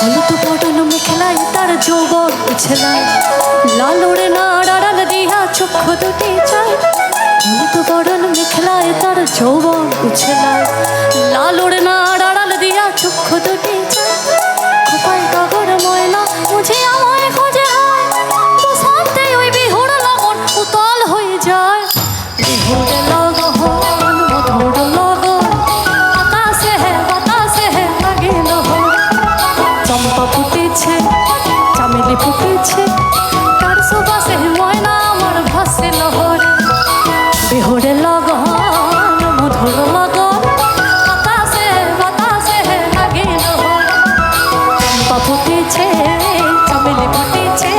হলুদ বদন মেখলায় তার যৌবন উছলায়, লাল ওড়ে না আড়াল দিয়া চক্ষু দুটি চায়। হলুদ বদন মেখলায় তার যৌবন উছলায়, লাল ওড়ে না আড়াল দিয়া চক্ষু দুটি চায়। খোপায় কাগর ময়লা মুঝে আমায় খোঁজে হয়, বসন্তে ওই বিহুর লগন উতল হয়ে যায়। বিহুর লগন মধুর লগন, আকাশে হে বাতাসে হে লাগিল হয়। চম্পা ফুটেছে, চামেলি ফুটেছে, তার সুবাসে ময়না আমার ভাসিল হয়। বিহুর লগন মধুর লগন, আকাশে বাতাসে লাগিল হয়। চম্পা ফুটেছে, চামেলি ফুটেছে,